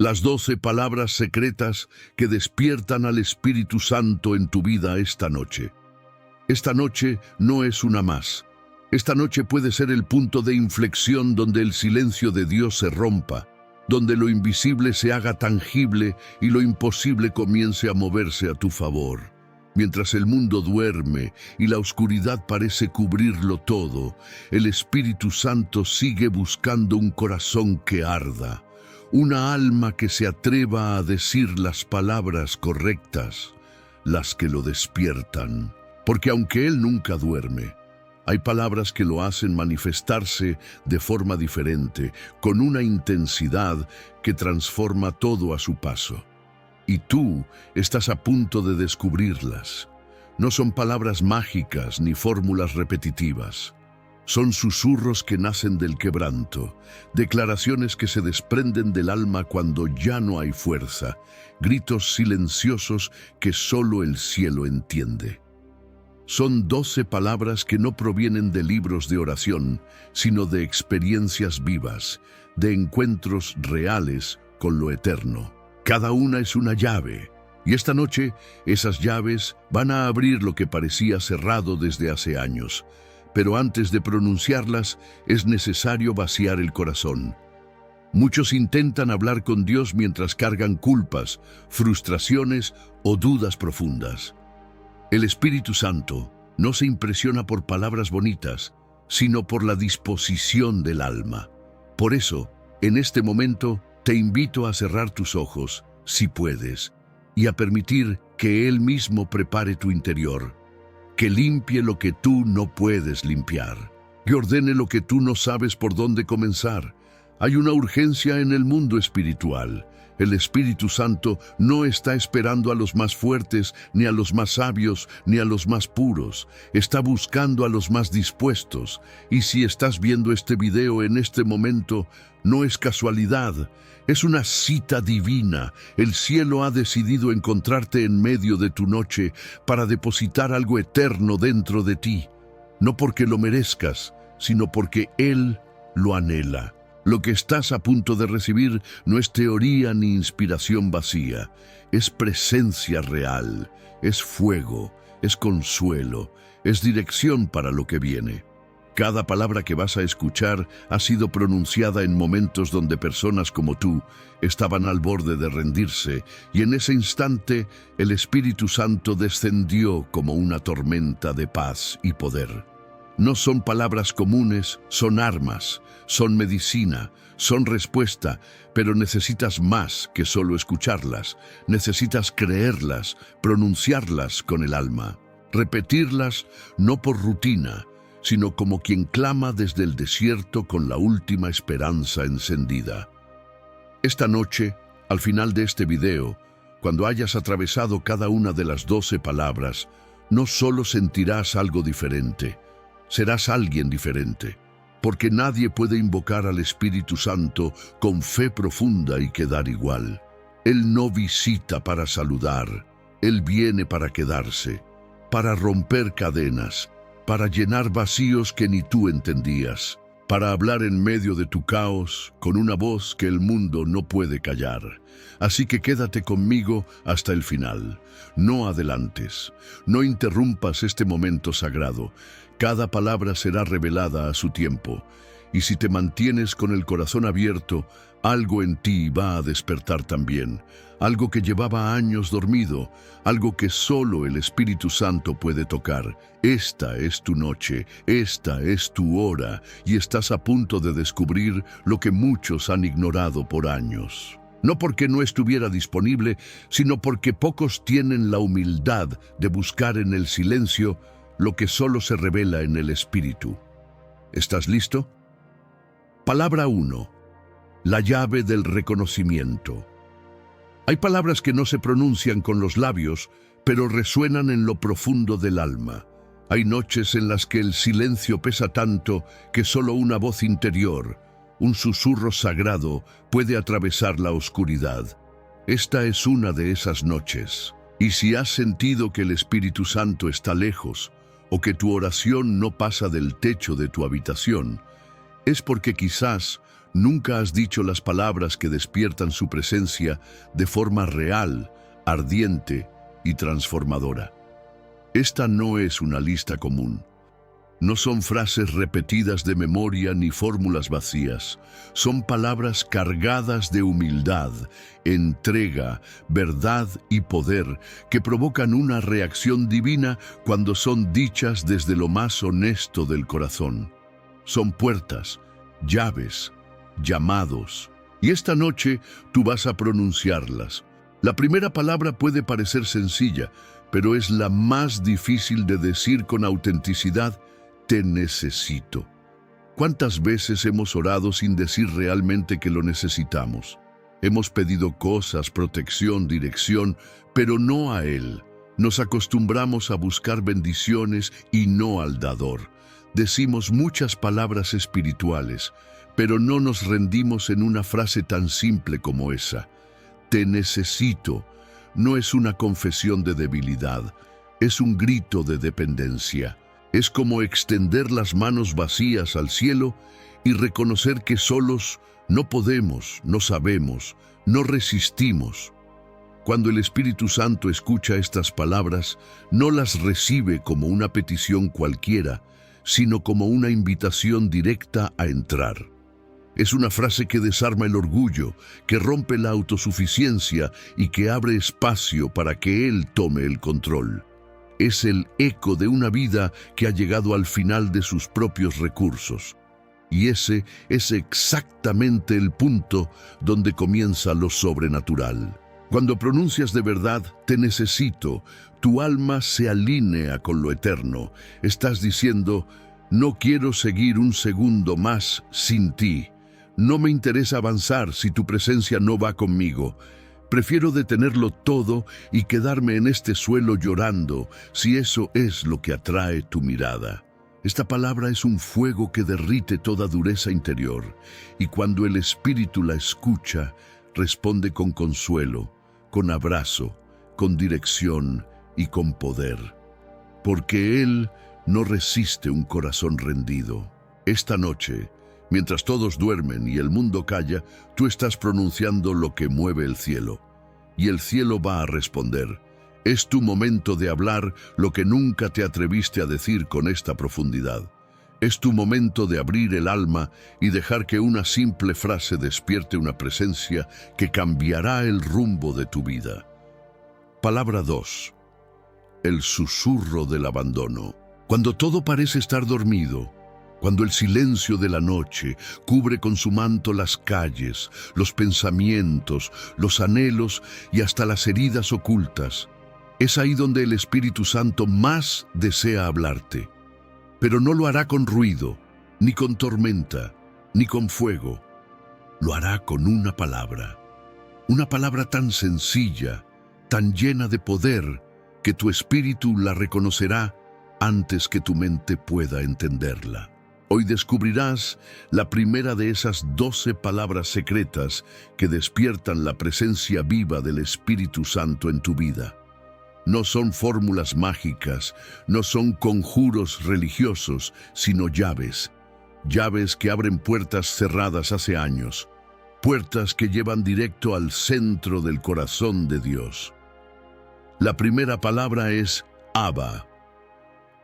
Las 12 palabras secretas que despiertan al Espíritu Santo en tu vida esta noche. Esta noche no es una más. Esta noche puede ser el punto de inflexión donde el silencio de Dios se rompa, donde lo invisible se haga tangible y lo imposible comience a moverse a tu favor. Mientras el mundo duerme y la oscuridad parece cubrirlo todo, el Espíritu Santo sigue buscando un corazón que arda, una alma que se atreva a decir las palabras correctas, las que lo despiertan. Porque aunque Él nunca duerme, hay palabras que lo hacen manifestarse de forma diferente, con una intensidad que transforma todo a su paso. Y tú estás a punto de descubrirlas. No son palabras mágicas ni fórmulas repetitivas. Son susurros que nacen del quebranto, declaraciones que se desprenden del alma cuando ya no hay fuerza, gritos silenciosos que solo el cielo entiende. Son 12 palabras que no provienen de libros de oración, sino de experiencias vivas, de encuentros reales con lo eterno. Cada una es una llave, y esta noche esas llaves van a abrir lo que parecía cerrado desde hace años. Pero antes de pronunciarlas, es necesario vaciar el corazón. Muchos intentan hablar con Dios mientras cargan culpas, frustraciones o dudas profundas. El Espíritu Santo no se impresiona por palabras bonitas, sino por la disposición del alma. Por eso, en este momento, te invito a cerrar tus ojos, si puedes, y a permitir que Él mismo prepare tu interior, que limpie lo que tú no puedes limpiar, que ordene lo que tú no sabes por dónde comenzar. Hay una urgencia en el mundo espiritual. El Espíritu Santo no está esperando a los más fuertes, ni a los más sabios, ni a los más puros. Está buscando a los más dispuestos. Y si estás viendo este video en este momento, no es casualidad. Es una cita divina. El cielo ha decidido encontrarte en medio de tu noche para depositar algo eterno dentro de ti. No porque lo merezcas, sino porque Él lo anhela. Lo que estás a punto de recibir no es teoría ni inspiración vacía, es presencia real, es fuego, es consuelo, es dirección para lo que viene. Cada palabra que vas a escuchar ha sido pronunciada en momentos donde personas como tú estaban al borde de rendirse, y en ese instante el Espíritu Santo descendió como una tormenta de paz y poder. No son palabras comunes, son armas, son medicina, son respuesta, pero necesitas más que solo escucharlas. Necesitas creerlas, pronunciarlas con el alma, repetirlas no por rutina, sino como quien clama desde el desierto con la última esperanza encendida. Esta noche, al final de este video, cuando hayas atravesado cada una de las 12 palabras, no solo sentirás algo diferente, serás alguien diferente, porque nadie puede invocar al Espíritu Santo con fe profunda y quedar igual. Él no visita para saludar, Él viene para quedarse, para romper cadenas, para llenar vacíos que ni tú entendías, para hablar en medio de tu caos con una voz que el mundo no puede callar. Así que quédate conmigo hasta el final. No adelantes, no interrumpas este momento sagrado. Cada palabra será revelada a su tiempo, y si te mantienes con el corazón abierto, algo en ti va a despertar también, algo que llevaba años dormido, algo que solo el Espíritu Santo puede tocar. Esta es tu noche, esta es tu hora, y estás a punto de descubrir lo que muchos han ignorado por años. No porque no estuviera disponible, sino porque pocos tienen la humildad de buscar en el silencio lo que solo se revela en el Espíritu. ¿Estás listo? Palabra 1. La llave del reconocimiento. Hay palabras que no se pronuncian con los labios, pero resuenan en lo profundo del alma. Hay noches en las que el silencio pesa tanto que solo una voz interior, un susurro sagrado, puede atravesar la oscuridad. Esta es una de esas noches. Y si has sentido que el Espíritu Santo está lejos, o que tu oración no pasa del techo de tu habitación, es porque quizás Nunca has dicho las palabras que despiertan su presencia de forma real, ardiente y transformadora. Esta no es una lista común. No son frases repetidas de memoria ni fórmulas vacías. Son palabras cargadas de humildad, entrega, verdad y poder que provocan una reacción divina cuando son dichas desde lo más honesto del corazón. Son puertas, llaves, llamados. Y esta noche tú vas a pronunciarlas. La primera palabra puede parecer sencilla, pero es la más difícil de decir con autenticidad. Te necesito. ¿Cuántas veces hemos orado sin decir realmente que lo necesitamos? Hemos pedido cosas, protección, dirección, pero no a Él. Nos acostumbramos a buscar bendiciones y no al dador. Decimos muchas palabras espirituales, pero no nos rendimos en una frase tan simple como esa. Te necesito. No es una confesión de debilidad, es un grito de dependencia. Es como extender las manos vacías al cielo y reconocer que solos no podemos, no sabemos, no resistimos. Cuando el Espíritu Santo escucha estas palabras, no las recibe como una petición cualquiera, sino como una invitación directa a entrar. Es una frase que desarma el orgullo, que rompe la autosuficiencia y que abre espacio para que Él tome el control. Es el eco de una vida que ha llegado al final de sus propios recursos. Y ese es exactamente el punto donde comienza lo sobrenatural. Cuando pronuncias de verdad, te necesito, tu alma se alinea con lo eterno. Estás diciendo, no quiero seguir un segundo más sin ti. No me interesa avanzar si tu presencia no va conmigo. Prefiero detenerlo todo y quedarme en este suelo llorando, si eso es lo que atrae tu mirada. Esta palabra es un fuego que derrite toda dureza interior, y cuando el Espíritu la escucha, responde con consuelo, con abrazo, con dirección y con poder. Porque Él no resiste un corazón rendido. Esta noche, mientras todos duermen y el mundo calla, tú estás pronunciando lo que mueve el cielo. Y el cielo va a responder. Es tu momento de hablar lo que nunca te atreviste a decir con esta profundidad. Es tu momento de abrir el alma y dejar que una simple frase despierte una presencia que cambiará el rumbo de tu vida. Palabra 2. El susurro del abandono. Cuando todo parece estar dormido, cuando el silencio de la noche cubre con su manto las calles, los pensamientos, los anhelos y hasta las heridas ocultas, es ahí donde el Espíritu Santo más desea hablarte. Pero no lo hará con ruido, ni con tormenta, ni con fuego. Lo hará con una palabra tan sencilla, tan llena de poder, que tu espíritu la reconocerá antes que tu mente pueda entenderla. Hoy descubrirás la primera de esas 12 palabras secretas que despiertan la presencia viva del Espíritu Santo en tu vida. No son fórmulas mágicas, no son conjuros religiosos, sino llaves. Llaves que abren puertas cerradas hace años. Puertas que llevan directo al centro del corazón de Dios. La primera palabra es Abba.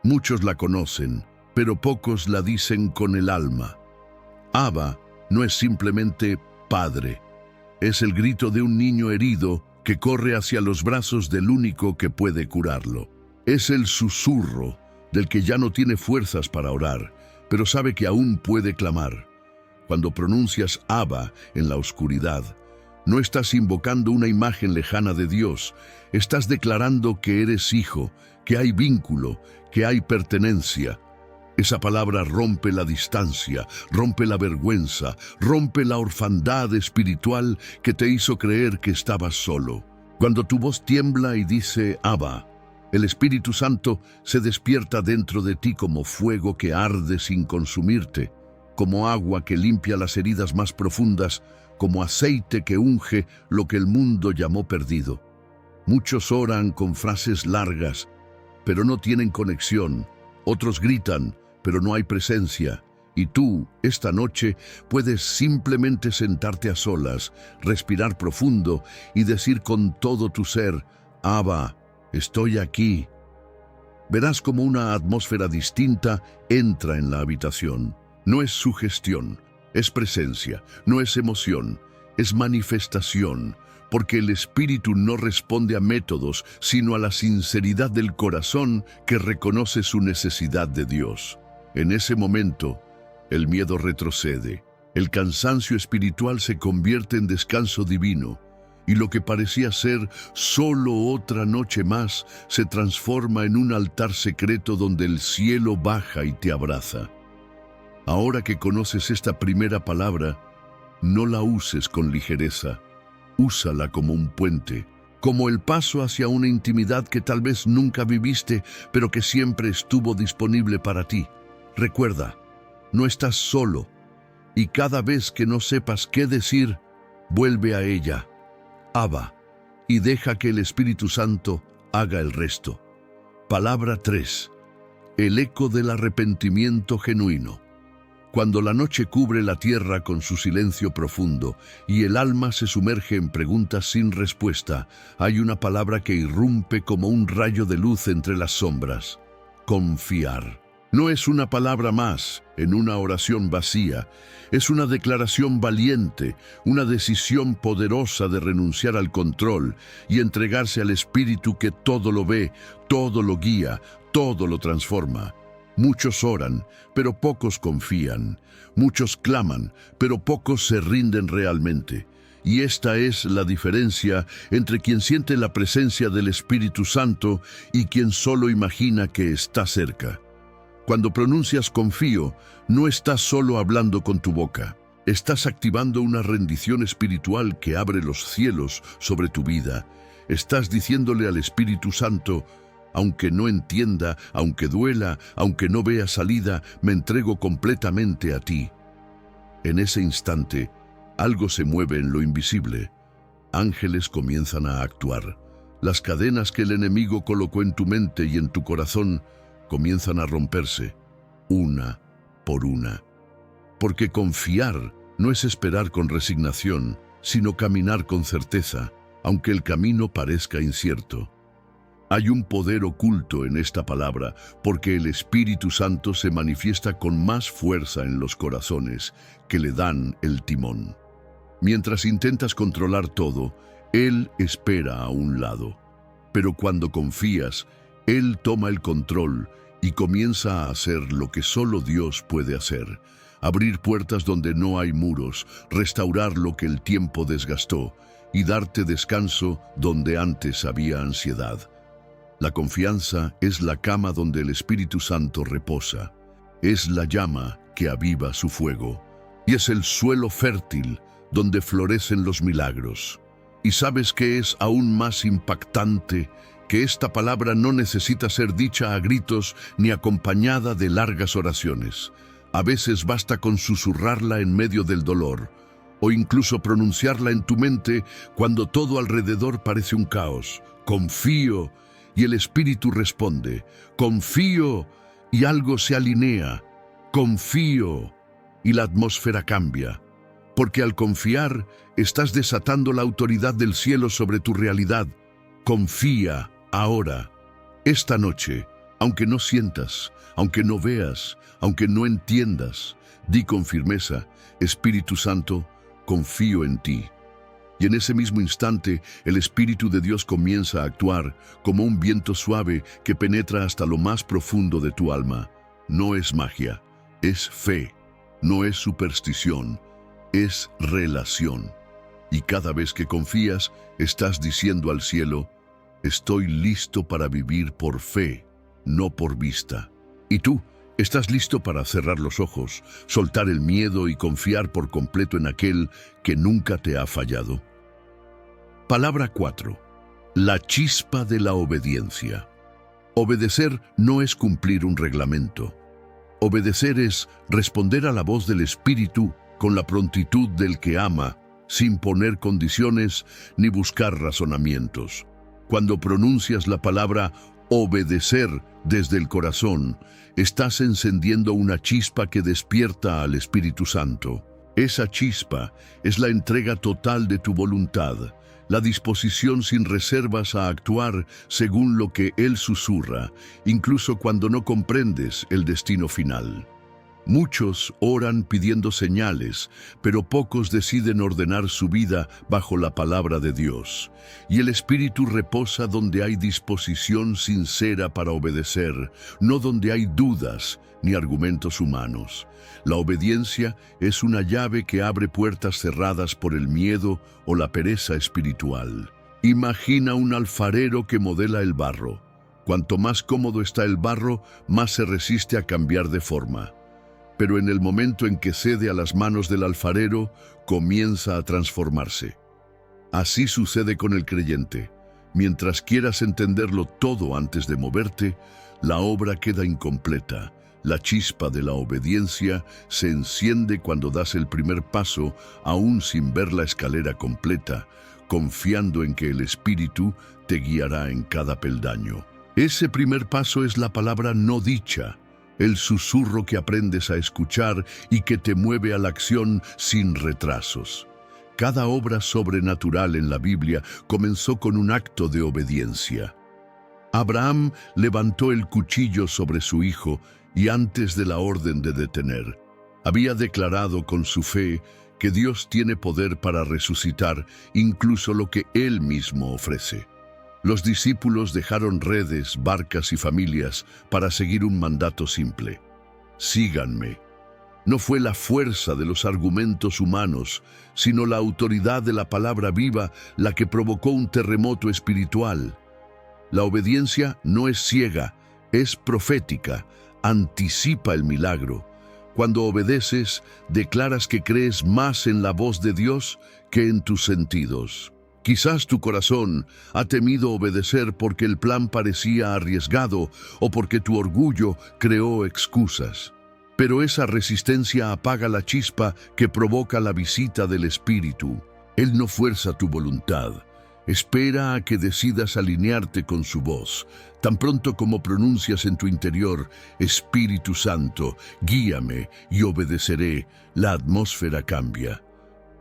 Muchos la conocen, pero pocos la dicen con el alma. Abba no es simplemente Padre. Es el grito de un niño herido que corre hacia los brazos del único que puede curarlo. Es el susurro del que ya no tiene fuerzas para orar, pero sabe que aún puede clamar. Cuando pronuncias Abba en la oscuridad, no estás invocando una imagen lejana de Dios, estás declarando que eres hijo, que hay vínculo, que hay pertenencia. Esa palabra rompe la distancia, rompe la vergüenza, rompe la orfandad espiritual que te hizo creer que estabas solo. Cuando tu voz tiembla y dice Abba, el Espíritu Santo se despierta dentro de ti como fuego que arde sin consumirte, como agua que limpia las heridas más profundas, como aceite que unge lo que el mundo llamó perdido. Muchos oran con frases largas, pero no tienen conexión. Otros gritan, pero no hay presencia. Y tú, esta noche, puedes simplemente sentarte a solas, respirar profundo y decir con todo tu ser, Abba, estoy aquí. Verás como una atmósfera distinta entra en la habitación. No es sugestión, es presencia, no es emoción, es manifestación, porque el Espíritu no responde a métodos, sino a la sinceridad del corazón que reconoce su necesidad de Dios. En ese momento, el miedo retrocede, el cansancio espiritual se convierte en descanso divino, y lo que parecía ser solo otra noche más se transforma en un altar secreto donde el cielo baja y te abraza. Ahora que conoces esta primera palabra, no la uses con ligereza, úsala como un puente, como el paso hacia una intimidad que tal vez nunca viviste, pero que siempre estuvo disponible para ti. Recuerda, no estás solo, y cada vez que no sepas qué decir, vuelve a ella, Abba, y deja que el Espíritu Santo haga el resto. Palabra 3. El eco del arrepentimiento genuino. Cuando la noche cubre la tierra con su silencio profundo y el alma se sumerge en preguntas sin respuesta, hay una palabra que irrumpe como un rayo de luz entre las sombras: confiar. No es una palabra más en una oración vacía, es una declaración valiente, una decisión poderosa de renunciar al control y entregarse al Espíritu que todo lo ve, todo lo guía, todo lo transforma. Muchos oran, pero pocos confían. Muchos claman, pero pocos se rinden realmente. Y esta es la diferencia entre quien siente la presencia del Espíritu Santo y quien solo imagina que está cerca. Cuando pronuncias confío, no estás solo hablando con tu boca. Estás activando una rendición espiritual que abre los cielos sobre tu vida. Estás diciéndole al Espíritu Santo: aunque no entienda, aunque duela, aunque no vea salida, me entrego completamente a ti. En ese instante, algo se mueve en lo invisible. Ángeles comienzan a actuar. Las cadenas que el enemigo colocó en tu mente y en tu corazón comienzan a romperse, una por una. Porque confiar no es esperar con resignación, sino caminar con certeza, aunque el camino parezca incierto. Hay un poder oculto en esta palabra, porque el Espíritu Santo se manifiesta con más fuerza en los corazones que le dan el timón. Mientras intentas controlar todo, Él espera a un lado. Pero cuando confías, Él toma el control y comienza a hacer lo que solo Dios puede hacer: abrir puertas donde no hay muros, restaurar lo que el tiempo desgastó y darte descanso donde antes había ansiedad. La confianza es la cama donde el Espíritu Santo reposa, es la llama que aviva su fuego y es el suelo fértil donde florecen los milagros. ¿Y sabes qué es aún más impactante? Que esta palabra no necesita ser dicha a gritos ni acompañada de largas oraciones. A veces basta con susurrarla en medio del dolor, o incluso pronunciarla en tu mente cuando todo alrededor parece un caos. Confío, y el Espíritu responde. Confío, y algo se alinea. Confío, y la atmósfera cambia. Porque al confiar, estás desatando la autoridad del cielo sobre tu realidad. Confía ahora, esta noche, aunque no sientas, aunque no veas, aunque no entiendas, di con firmeza: Espíritu Santo, confío en ti. Y en ese mismo instante, el Espíritu de Dios comienza a actuar como un viento suave que penetra hasta lo más profundo de tu alma. No es magia, es fe, no es superstición, es relación. Y cada vez que confías, estás diciendo al cielo: estoy listo para vivir por fe, no por vista. ¿Y tú? ¿Estás listo para cerrar los ojos, soltar el miedo y confiar por completo en aquel que nunca te ha fallado? Palabra 4. La chispa de la obediencia. Obedecer no es cumplir un reglamento. Obedecer es responder a la voz del Espíritu con la prontitud del que ama, sin poner condiciones ni buscar razonamientos. Cuando pronuncias la palabra obedecer desde el corazón, estás encendiendo una chispa que despierta al Espíritu Santo. Esa chispa es la entrega total de tu voluntad, la disposición sin reservas a actuar según lo que Él susurra, incluso cuando no comprendes el destino final. Muchos oran pidiendo señales, pero pocos deciden ordenar su vida bajo la palabra de Dios. Y el Espíritu reposa donde hay disposición sincera para obedecer, no donde hay dudas ni argumentos humanos. La obediencia es una llave que abre puertas cerradas por el miedo o la pereza espiritual. Imagina un alfarero que modela el barro. Cuanto más cómodo está el barro, más se resiste a cambiar de forma. Pero en el momento en que cede a las manos del alfarero, comienza a transformarse. Así sucede con el creyente. Mientras quieras entenderlo todo antes de moverte, la obra queda incompleta. La chispa de la obediencia se enciende cuando das el primer paso, aún sin ver la escalera completa, confiando en que el Espíritu te guiará en cada peldaño. Ese primer paso es la palabra no dicha, el susurro que aprendes a escuchar y que te mueve a la acción sin retrasos. Cada obra sobrenatural en la Biblia comenzó con un acto de obediencia. Abraham levantó el cuchillo sobre su hijo y antes de la orden de detener, había declarado con su fe que Dios tiene poder para resucitar incluso lo que Él mismo ofrece. Los discípulos dejaron redes, barcas y familias para seguir un mandato simple: síganme. No fue la fuerza de los argumentos humanos, sino la autoridad de la palabra viva la que provocó un terremoto espiritual. La obediencia no es ciega, es profética, anticipa el milagro. Cuando obedeces, declaras que crees más en la voz de Dios que en tus sentidos. Quizás tu corazón ha temido obedecer porque el plan parecía arriesgado o porque tu orgullo creó excusas. Pero esa resistencia apaga la chispa que provoca la visita del Espíritu. Él no fuerza tu voluntad. Espera a que decidas alinearte con su voz. Tan pronto como pronuncias en tu interior: Espíritu Santo, guíame y obedeceré, la atmósfera cambia.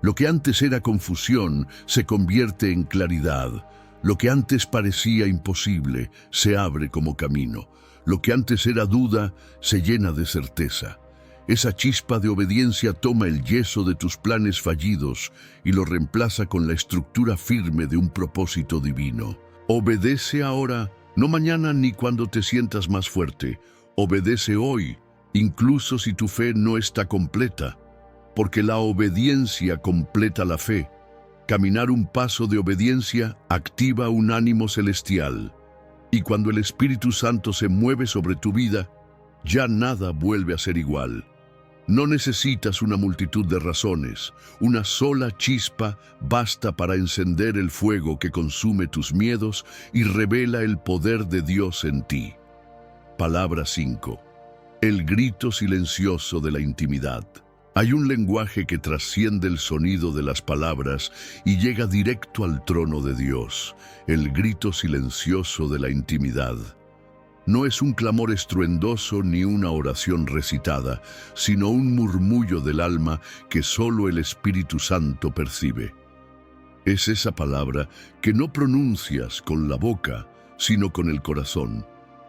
Lo que antes era confusión se convierte en claridad. Lo que antes parecía imposible se abre como camino. Lo que antes era duda se llena de certeza. Esa chispa de obediencia toma el yeso de tus planes fallidos y lo reemplaza con la estructura firme de un propósito divino. Obedece ahora, no mañana ni cuando te sientas más fuerte. Obedece hoy, incluso si tu fe no está completa. Porque la obediencia completa la fe. Caminar un paso de obediencia activa un ánimo celestial. Y cuando el Espíritu Santo se mueve sobre tu vida, ya nada vuelve a ser igual. No necesitas una multitud de razones. Una sola chispa basta para encender el fuego que consume tus miedos y revela el poder de Dios en ti. Palabra 5. El grito silencioso de la intimidad. Hay un lenguaje que trasciende el sonido de las palabras y llega directo al trono de Dios, el grito silencioso de la intimidad. No es un clamor estruendoso ni una oración recitada, sino un murmullo del alma que solo el Espíritu Santo percibe. Es esa palabra que no pronuncias con la boca, sino con el corazón.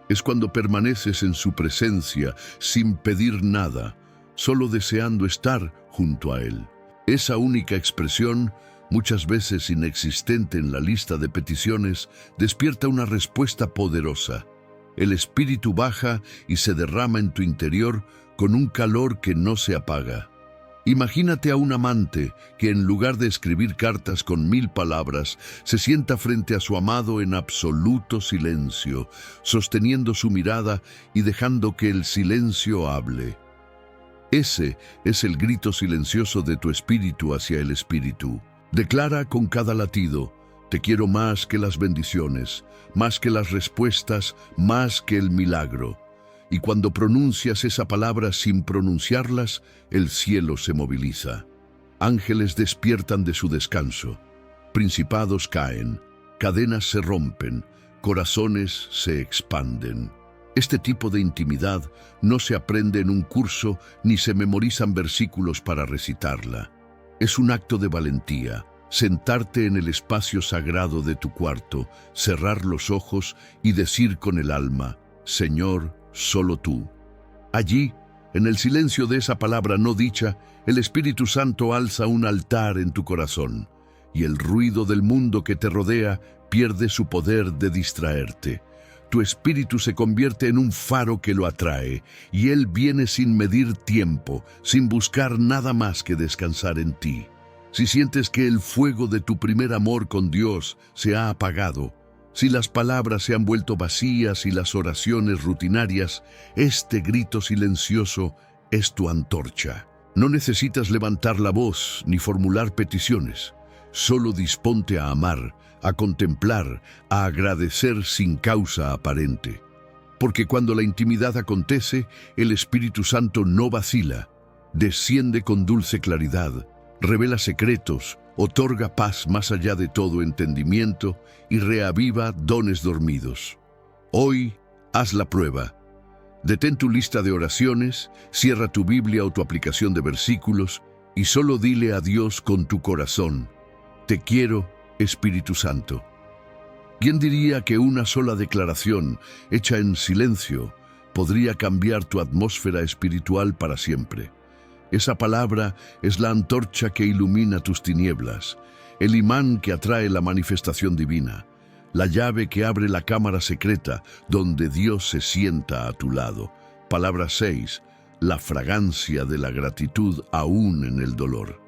Es cuando permaneces en su presencia sin pedir nada, solo deseando estar junto a Él. Esa única expresión, muchas veces inexistente en la lista de peticiones, despierta una respuesta poderosa. El Espíritu baja y se derrama en tu interior con un calor que no se apaga. Imagínate a un amante que en lugar de escribir cartas con 1000 palabras, se sienta frente a su amado en absoluto silencio, sosteniendo su mirada y dejando que el silencio hable. Ese es el grito silencioso de tu espíritu hacia el Espíritu. Declara con cada latido: te quiero más que las bendiciones, más que las respuestas, más que el milagro. Y cuando pronuncias esa palabra sin pronunciarlas, el cielo se moviliza. Ángeles despiertan de su descanso. Principados caen, cadenas se rompen, corazones se expanden. Este tipo de intimidad no se aprende en un curso ni se memorizan versículos para recitarla. Es un acto de valentía, sentarte en el espacio sagrado de tu cuarto, cerrar los ojos y decir con el alma: Señor, solo tú. Allí, en el silencio de esa palabra no dicha, el Espíritu Santo alza un altar en tu corazón, y el ruido del mundo que te rodea pierde su poder de distraerte. Tu espíritu se convierte en un faro que lo atrae, y Él viene sin medir tiempo, sin buscar nada más que descansar en ti. Si sientes que el fuego de tu primer amor con Dios se ha apagado, si las palabras se han vuelto vacías y las oraciones rutinarias, este grito silencioso es tu antorcha. No necesitas levantar la voz ni formular peticiones. Solo disponte a amar, a contemplar, a agradecer sin causa aparente. Porque cuando la intimidad acontece, el Espíritu Santo no vacila, desciende con dulce claridad, revela secretos, otorga paz más allá de todo entendimiento y reaviva dones dormidos. Hoy, haz la prueba. Detén tu lista de oraciones, cierra tu Biblia o tu aplicación de versículos y solo dile a Dios con tu corazón: Te quiero, Espíritu Santo. ¿Quién diría que una sola declaración, hecha en silencio, podría cambiar tu atmósfera espiritual para siempre? Esa palabra es la antorcha que ilumina tus tinieblas, el imán que atrae la manifestación divina, la llave que abre la cámara secreta donde Dios se sienta a tu lado. Palabra 6. La fragancia de la gratitud aún en el dolor.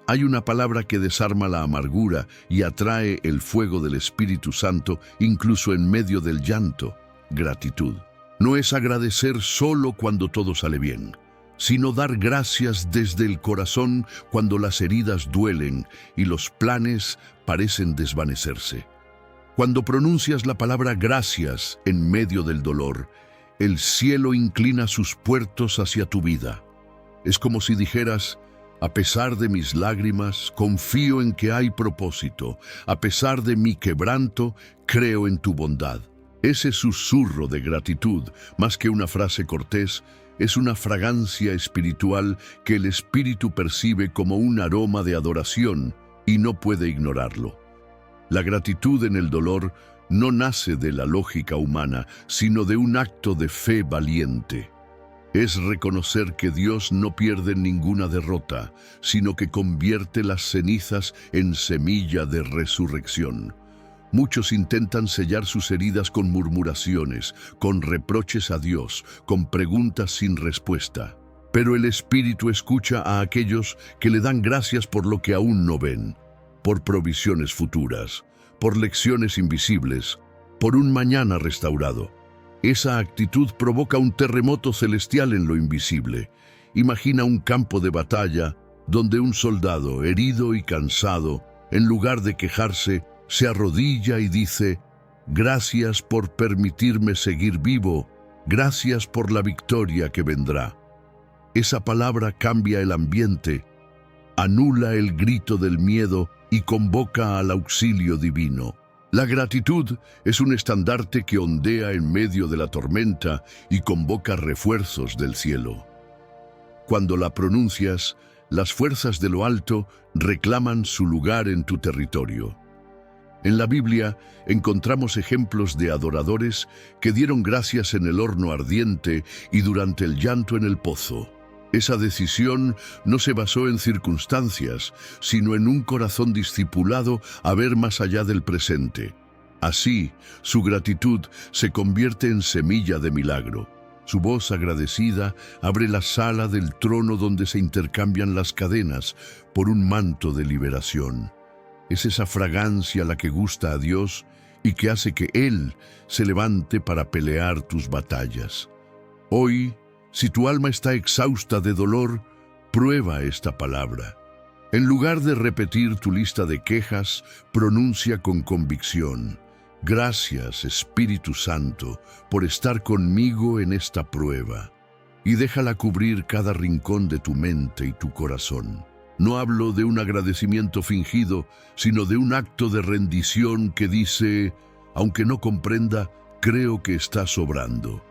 Hay una palabra que desarma la amargura y atrae el fuego del Espíritu Santo incluso en medio del llanto: gratitud. No es agradecer solo cuando todo sale bien, sino dar gracias desde el corazón cuando las heridas duelen y los planes parecen desvanecerse. Cuando pronuncias la palabra gracias en medio del dolor, el cielo inclina sus puertos hacia tu vida. Es como si dijeras: a pesar de mis lágrimas, confío en que hay propósito. A pesar de mi quebranto, creo en tu bondad. Ese susurro de gratitud, más que una frase cortés, es una fragancia espiritual que el espíritu percibe como un aroma de adoración y no puede ignorarlo. La gratitud en el dolor no nace de la lógica humana, sino de un acto de fe valiente. Es reconocer que Dios no pierde ninguna derrota, sino que convierte las cenizas en semilla de resurrección. Muchos intentan sellar sus heridas con murmuraciones, con reproches a Dios, con preguntas sin respuesta. Pero el Espíritu escucha a aquellos que le dan gracias por lo que aún no ven, por provisiones futuras, por lecciones invisibles, por un mañana restaurado. Esa actitud provoca un terremoto celestial en lo invisible. Imagina un campo de batalla donde un soldado, herido y cansado, en lugar de quejarse, se arrodilla y dice: gracias por permitirme seguir vivo, gracias por la victoria que vendrá. Esa palabra cambia el ambiente, anula el grito del miedo y convoca al auxilio divino. La gratitud es un estandarte que ondea en medio de la tormenta y convoca refuerzos del cielo. Cuando la pronuncias, las fuerzas de lo alto reclaman su lugar en tu territorio. En la Biblia encontramos ejemplos de adoradores que dieron gracias en el horno ardiente y durante el llanto en el pozo. Esa decisión no se basó en circunstancias, sino en un corazón discipulado a ver más allá del presente. Así, su gratitud se convierte en semilla de milagro. Su voz agradecida abre la sala del trono donde se intercambian las cadenas por un manto de liberación. Es esa fragancia la que gusta a Dios y que hace que Él se levante para pelear tus batallas. Hoy, si tu alma está exhausta de dolor, prueba esta palabra. En lugar de repetir tu lista de quejas, pronuncia con convicción: gracias, Espíritu Santo, por estar conmigo en esta prueba. Y déjala cubrir cada rincón de tu mente y tu corazón. No hablo de un agradecimiento fingido, sino de un acto de rendición que dice: Aunque no comprenda, creo que está sobrando.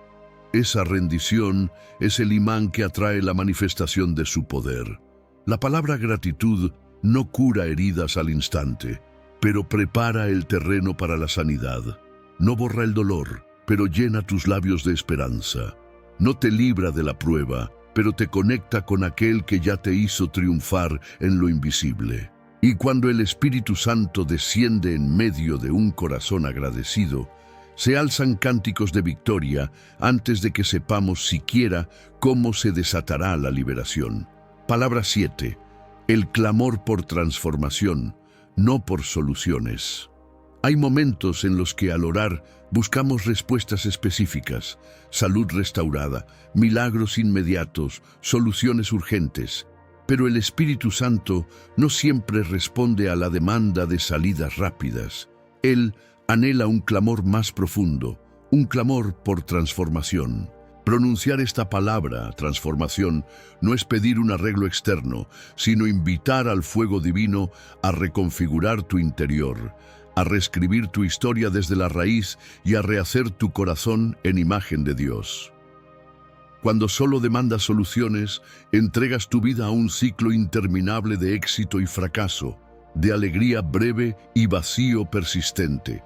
Esa rendición es el imán que atrae la manifestación de su poder. La palabra gratitud no cura heridas al instante, pero prepara el terreno para la sanidad. No borra el dolor, pero llena tus labios de esperanza. No te libra de la prueba, pero te conecta con aquel que ya te hizo triunfar en lo invisible. Y cuando el Espíritu Santo desciende en medio de un corazón agradecido, se alzan cánticos de victoria antes de que sepamos siquiera cómo se desatará la liberación. Palabra 7. El clamor por transformación, no por soluciones. Hay momentos en los que al orar buscamos respuestas específicas, salud restaurada, milagros inmediatos, soluciones urgentes. Pero el Espíritu Santo no siempre responde a la demanda de salidas rápidas. Él anhela un clamor más profundo, un clamor por transformación. Pronunciar esta palabra, transformación, no es pedir un arreglo externo, sino invitar al fuego divino a reconfigurar tu interior, a reescribir tu historia desde la raíz y a rehacer tu corazón en imagen de Dios. Cuando solo demandas soluciones, entregas tu vida a un ciclo interminable de éxito y fracaso, de alegría breve y vacío persistente.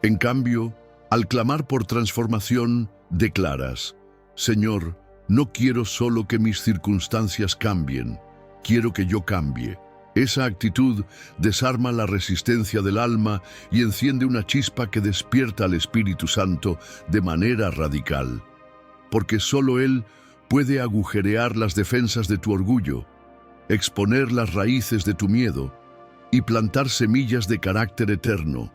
En cambio, al clamar por transformación, declaras: Señor, no quiero solo que mis circunstancias cambien, quiero que yo cambie. Esa actitud desarma la resistencia del alma y enciende una chispa que despierta al Espíritu Santo de manera radical. Porque solo Él puede agujerear las defensas de tu orgullo, exponer las raíces de tu miedo y plantar semillas de carácter eterno.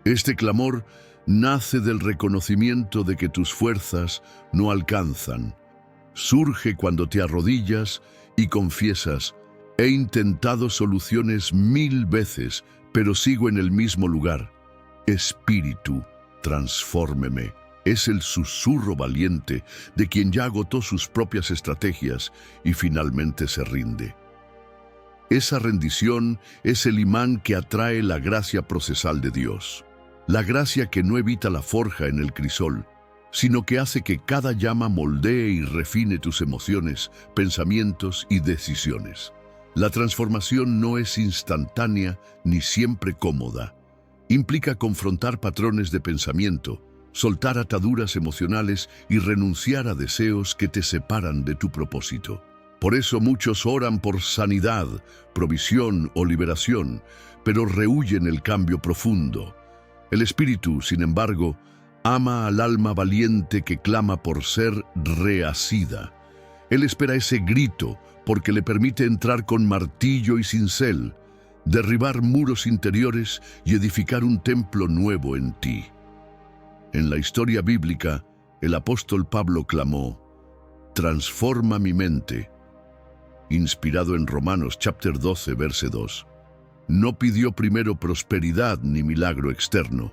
Este clamor nace del reconocimiento de que tus fuerzas no alcanzan. Surge cuando te arrodillas y confiesas: he intentado soluciones 1000 veces, pero sigo en el mismo lugar. Espíritu, transfórmeme. Es el susurro valiente de quien ya agotó sus propias estrategias y finalmente se rinde. Esa rendición es el imán que atrae la gracia procesal de Dios. La gracia que no evita la forja en el crisol, sino que hace que cada llama moldee y refine tus emociones, pensamientos y decisiones. La transformación no es instantánea ni siempre cómoda. Implica confrontar patrones de pensamiento, soltar ataduras emocionales y renunciar a deseos que te separan de tu propósito. Por eso muchos oran por sanidad, provisión o liberación, pero rehúyen el cambio profundo. El Espíritu, sin embargo, ama al alma valiente que clama por ser rehacida. Él espera ese grito porque le permite entrar con martillo y cincel, derribar muros interiores y edificar un templo nuevo en ti. En la historia bíblica, el apóstol Pablo clamó: transforma mi mente. Inspirado en Romanos chapter 12, verse 2. No pidió primero prosperidad ni milagro externo,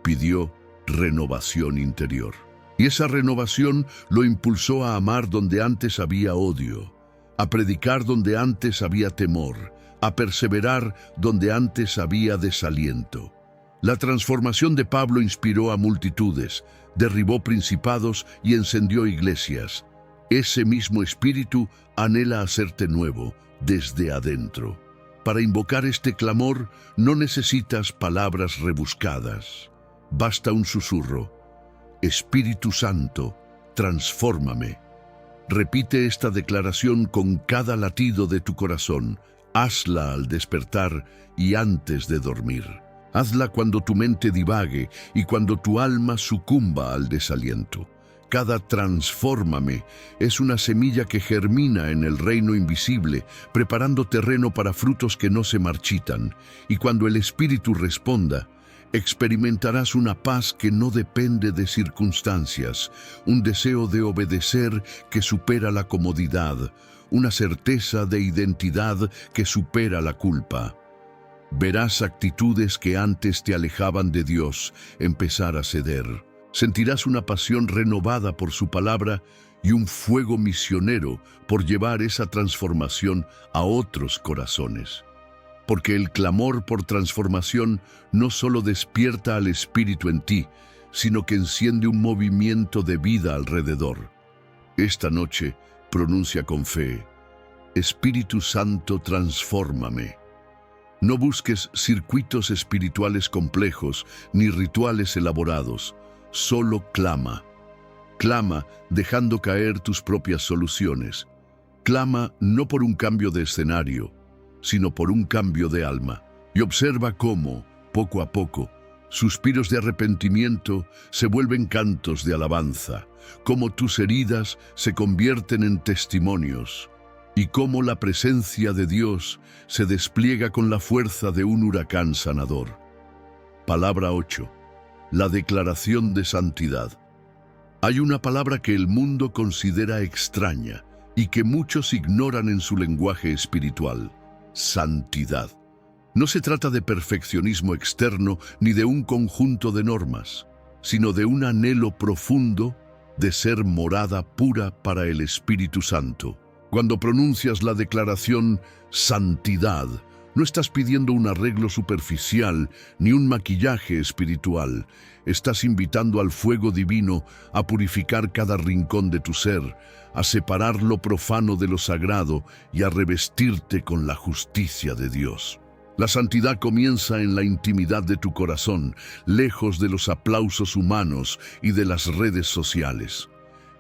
pidió renovación interior. Y esa renovación lo impulsó a amar donde antes había odio, a predicar donde antes había temor, a perseverar donde antes había desaliento. La transformación de Pablo inspiró a multitudes, derribó principados y encendió iglesias. Ese mismo espíritu anhela hacerte nuevo desde adentro. Para invocar este clamor no necesitas palabras rebuscadas. Basta un susurro: Espíritu Santo, transfórmame. Repite esta declaración con cada latido de tu corazón. Hazla al despertar y antes de dormir. Hazla cuando tu mente divague y cuando tu alma sucumba al desaliento. Cada transfórmame es una semilla que germina en el reino invisible, preparando terreno para frutos que no se marchitan. Y cuando el Espíritu responda, experimentarás una paz que no depende de circunstancias, un deseo de obedecer que supera la comodidad, una certeza de identidad que supera la culpa. Verás actitudes que antes te alejaban de Dios empezar a ceder. Sentirás una pasión renovada por su palabra y un fuego misionero por llevar esa transformación a otros corazones. porque el clamor por transformación no solo despierta al Espíritu en ti, sino que enciende un movimiento de vida alrededor. Esta noche pronuncia con fe: Espíritu Santo, transfórmame. No busques circuitos espirituales complejos ni rituales elaborados, solo clama. Clama dejando caer tus propias soluciones. Clama no por un cambio de escenario, sino por un cambio de alma. Y observa cómo, poco a poco, suspiros de arrepentimiento se vuelven cantos de alabanza, cómo tus heridas se convierten en testimonios, y cómo la presencia de Dios se despliega con la fuerza de un huracán sanador. Palabra 8. La declaración de santidad. Hay una palabra que el mundo considera extraña y que muchos ignoran en su lenguaje espiritual: santidad. No se trata de perfeccionismo externo ni de un conjunto de normas, sino de un anhelo profundo de ser morada pura para el Espíritu Santo. Cuando pronuncias la declaración santidad, no estás pidiendo un arreglo superficial ni un maquillaje espiritual. Estás invitando al fuego divino a purificar cada rincón de tu ser, a separar lo profano de lo sagrado y a revestirte con la justicia de Dios. La santidad comienza en la intimidad de tu corazón, lejos de los aplausos humanos y de las redes sociales.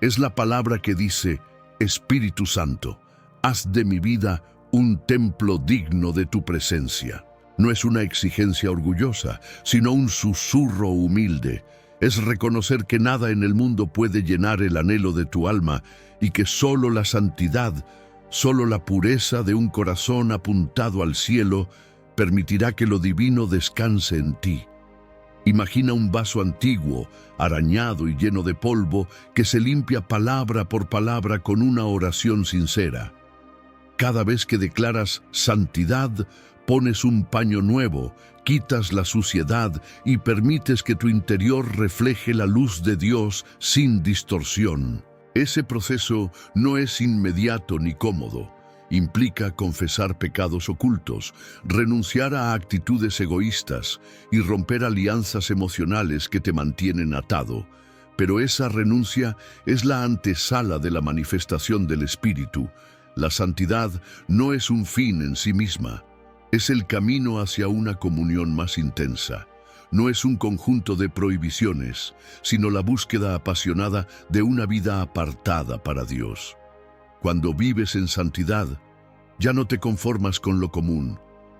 Es la palabra que dice: Espíritu Santo, haz de mi vida un templo digno de tu presencia. No es una exigencia orgullosa, sino un susurro humilde. Es reconocer que nada en el mundo puede llenar el anhelo de tu alma y que solo la santidad, solo la pureza de un corazón apuntado al cielo permitirá que lo divino descanse en ti. Imagina un vaso antiguo, arañado y lleno de polvo, que se limpia palabra por palabra con una oración sincera. Cada vez que declaras santidad, pones un paño nuevo, quitas la suciedad y permites que tu interior refleje la luz de Dios sin distorsión. Ese proceso no es inmediato ni cómodo. Implica confesar pecados ocultos, renunciar a actitudes egoístas y romper alianzas emocionales que te mantienen atado. Pero esa renuncia es la antesala de la manifestación del Espíritu. La santidad no es un fin en sí misma, es el camino hacia una comunión más intensa. No es un conjunto de prohibiciones, sino la búsqueda apasionada de una vida apartada para Dios. Cuando vives en santidad, ya no te conformas con lo común,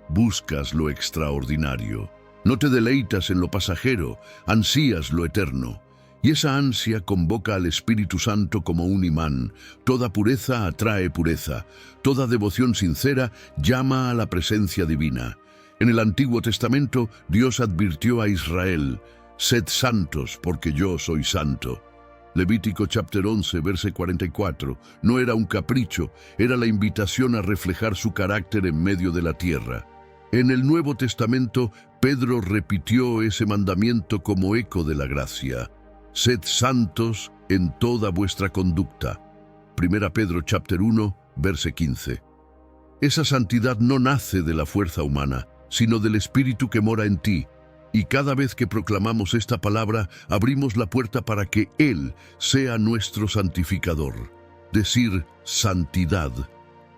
buscas lo extraordinario. No te deleitas en lo pasajero, ansías lo eterno. Y esa ansia convoca al Espíritu Santo como un imán. Toda pureza atrae pureza, toda devoción sincera llama a la presencia divina. En el Antiguo Testamento, Dios advirtió a Israel: «Sed santos, porque yo soy santo». Levítico chapter 11, verse 44, no era un capricho, era la invitación a reflejar su carácter en medio de la tierra. En el Nuevo Testamento, Pedro repitió ese mandamiento como eco de la gracia. Sed santos en toda vuestra conducta. 1 Pedro chapter 1, verse 15. Esa santidad no nace de la fuerza humana, sino del Espíritu que mora en ti. Y cada vez que proclamamos esta palabra, abrimos la puerta para que Él sea nuestro santificador. Decir santidad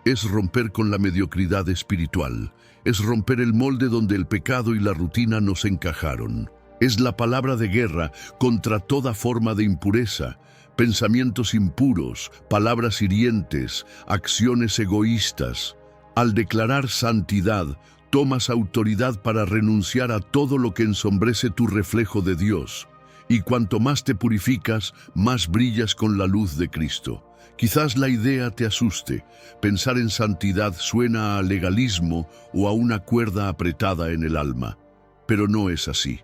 es romper con la mediocridad espiritual, es romper el molde donde el pecado y la rutina nos encajaron. Es la palabra de guerra contra toda forma de impureza, pensamientos impuros, palabras hirientes, acciones egoístas. Al declarar santidad, tomas autoridad para renunciar a todo lo que ensombrece tu reflejo de Dios. Y cuanto más te purificas, más brillas con la luz de Cristo. Quizás la idea te asuste. Pensar en santidad suena a legalismo o a una cuerda apretada en el alma. Pero no es así.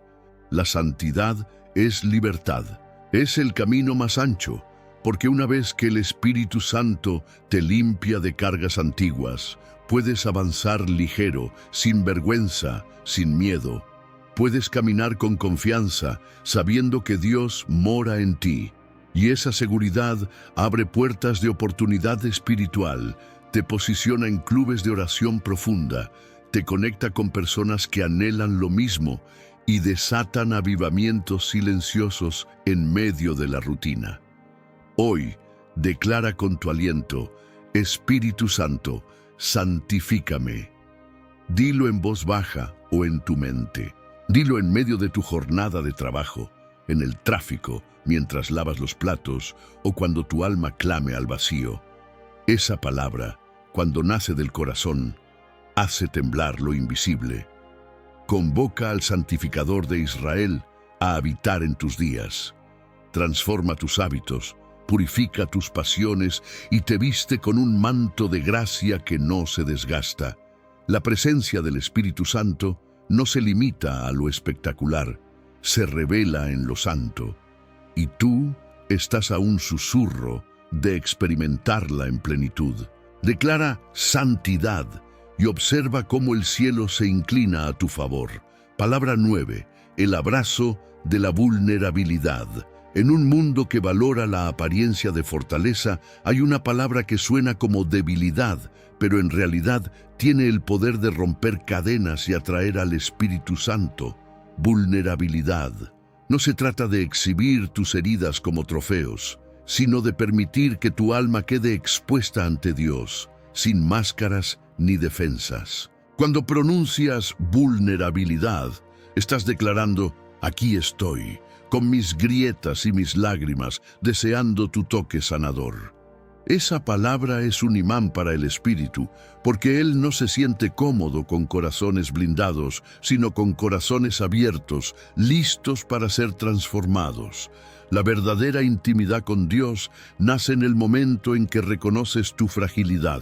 La santidad es libertad. Es el camino más ancho, porque una vez que el Espíritu Santo te limpia de cargas antiguas, puedes avanzar ligero, sin vergüenza, sin miedo. Puedes caminar con confianza, sabiendo que Dios mora en ti. Y esa seguridad abre puertas de oportunidad espiritual, te posiciona en clubes de oración profunda, te conecta con personas que anhelan lo mismo y desatan avivamientos silenciosos en medio de la rutina. Hoy, declara con tu aliento: Espíritu Santo, santifícame. Dilo en voz baja o en tu mente. Dilo en medio de tu jornada de trabajo, en el tráfico, mientras lavas los platos o cuando tu alma clame al vacío. Esa palabra, cuando nace del corazón, hace temblar lo invisible. Convoca al santificador de Israel a habitar en tus días. Transforma tus hábitos, purifica tus pasiones y te viste con un manto de gracia que no se desgasta. La presencia del Espíritu Santo no se limita a lo espectacular, se revela en lo santo. Y tú estás a un susurro de experimentarla en plenitud. Declara santidad y observa cómo el cielo se inclina a tu favor. Palabra 9. El abrazo de la vulnerabilidad. En un mundo que valora la apariencia de fortaleza, hay una palabra que suena como debilidad, pero en realidad tiene el poder de romper cadenas y atraer al Espíritu Santo. Vulnerabilidad. No se trata de exhibir tus heridas como trofeos, sino de permitir que tu alma quede expuesta ante Dios, sin máscaras ni defensas. Cuando pronuncias vulnerabilidad, estás declarando: aquí estoy, con mis grietas y mis lágrimas, deseando tu toque sanador. Esa palabra es un imán para el espíritu, porque Él no se siente cómodo con corazones blindados, sino con corazones abiertos, listos para ser transformados. La verdadera intimidad con Dios nace en el momento en que reconoces tu fragilidad.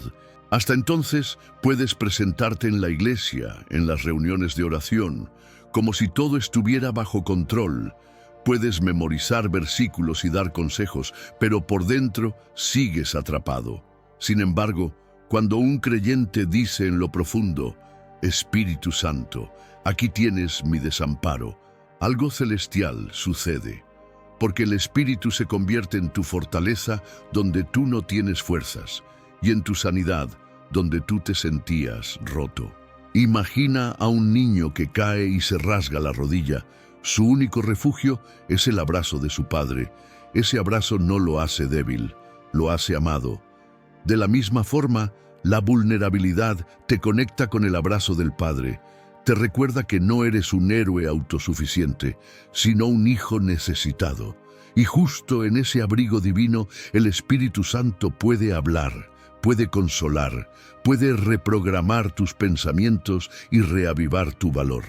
Hasta entonces puedes presentarte en la iglesia, en las reuniones de oración, como si todo estuviera bajo control. Puedes memorizar versículos y dar consejos, pero por dentro sigues atrapado. Sin embargo, cuando un creyente dice en lo profundo: Espíritu Santo, aquí tienes mi desamparo, algo celestial sucede, porque el Espíritu se convierte en tu fortaleza donde tú no tienes fuerzas, y en tu sanidad donde tú te sentías roto. Imagina a un niño que cae y se rasga la rodilla. Su único refugio es el abrazo de su padre. Ese abrazo no lo hace débil, lo hace amado. De la misma forma, la vulnerabilidad te conecta con el abrazo del Padre. Te recuerda que no eres un héroe autosuficiente, sino un hijo necesitado. Y justo en ese abrigo divino, el Espíritu Santo puede hablar, puede consolar, puede reprogramar tus pensamientos y reavivar tu valor.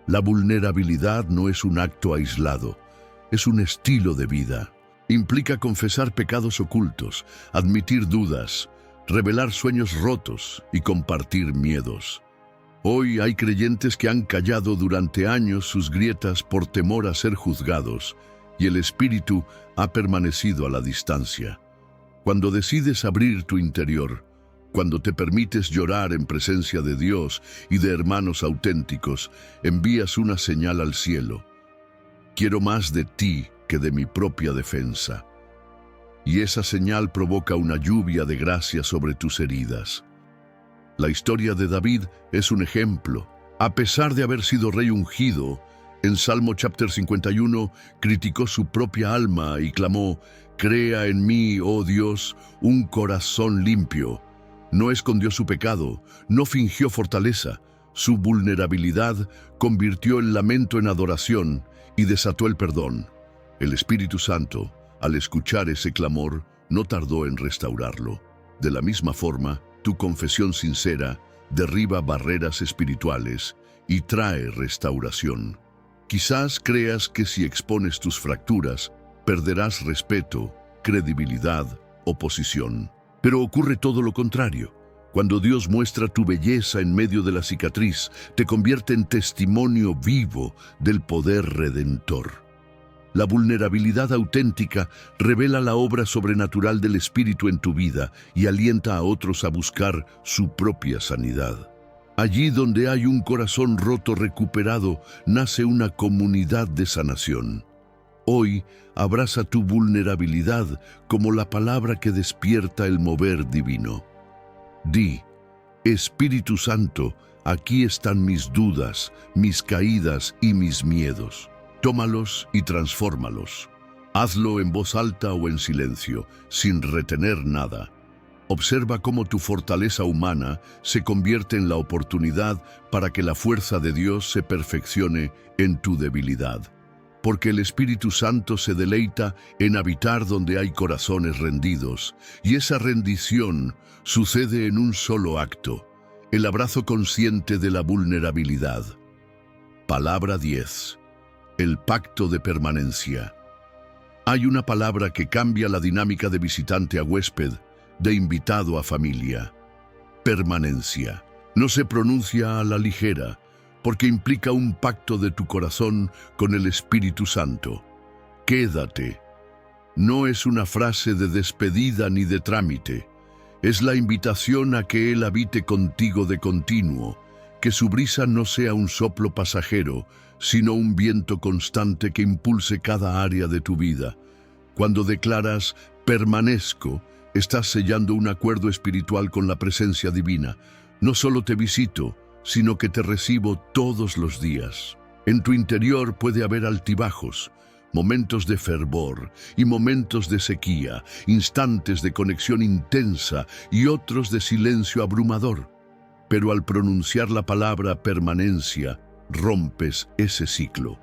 La vulnerabilidad no es un acto aislado, es un estilo de vida. Implica confesar pecados ocultos, admitir dudas, revelar sueños rotos y compartir miedos. Hoy hay creyentes que han callado durante años sus grietas por temor a ser juzgados, y el Espíritu ha permanecido a la distancia. Cuando decides abrir tu interior, cuando te permites llorar en presencia de Dios y de hermanos auténticos, envías una señal al cielo: quiero más de ti que de mi propia defensa. Y esa señal provoca una lluvia de gracia sobre tus heridas. La historia de David es un ejemplo. A pesar de haber sido rey ungido, en Salmo chapter 51 criticó su propia alma y clamó: crea en mí, oh Dios, un corazón limpio. No escondió su pecado, no fingió fortaleza. Su vulnerabilidad convirtió el lamento en adoración y desató el perdón. El Espíritu Santo, al escuchar ese clamor, no tardó en restaurarlo. De la misma forma, tu confesión sincera derriba barreras espirituales y trae restauración. Quizás creas que si expones tus fracturas, perderás respeto, credibilidad o posición. Pero ocurre todo lo contrario. Cuando Dios muestra tu belleza en medio de la cicatriz, te convierte en testimonio vivo del poder redentor. La vulnerabilidad auténtica revela la obra sobrenatural del Espíritu en tu vida y alienta a otros a buscar su propia sanidad. Allí donde hay un corazón roto recuperado, nace una comunidad de sanación. Hoy, abraza tu vulnerabilidad como la palabra que despierta el mover divino. Di: Espíritu Santo, Aquí están mis dudas, mis caídas y mis miedos. Tómalos y transfórmalos. Hazlo en voz alta o en silencio, sin retener nada. Observa cómo tu fortaleza humana se convierte en la oportunidad para que la fuerza de Dios se perfeccione en tu debilidad. Porque el Espíritu Santo se deleita en habitar donde hay corazones rendidos, y esa rendición sucede en un solo acto, el abrazo consciente de la vulnerabilidad. Palabra 10. El pacto de permanencia. Hay una palabra que cambia la dinámica de visitante a huésped, de invitado a familia. Permanencia. No se pronuncia a la ligera, porque implica un pacto de tu corazón con el Espíritu Santo. Quédate. No es una frase de despedida ni de trámite. Es la invitación a que Él habite contigo de continuo, que su brisa no sea un soplo pasajero, sino un viento constante que impulse cada área de tu vida. Cuando declaras permanezco, estás sellando un acuerdo espiritual con la presencia divina. No solo te visito, sino que te recibo todos los días. En tu interior puede haber altibajos, momentos de fervor y momentos de sequía, instantes de conexión intensa y otros de silencio abrumador. Pero al pronunciar la palabra permanencia, rompes ese ciclo.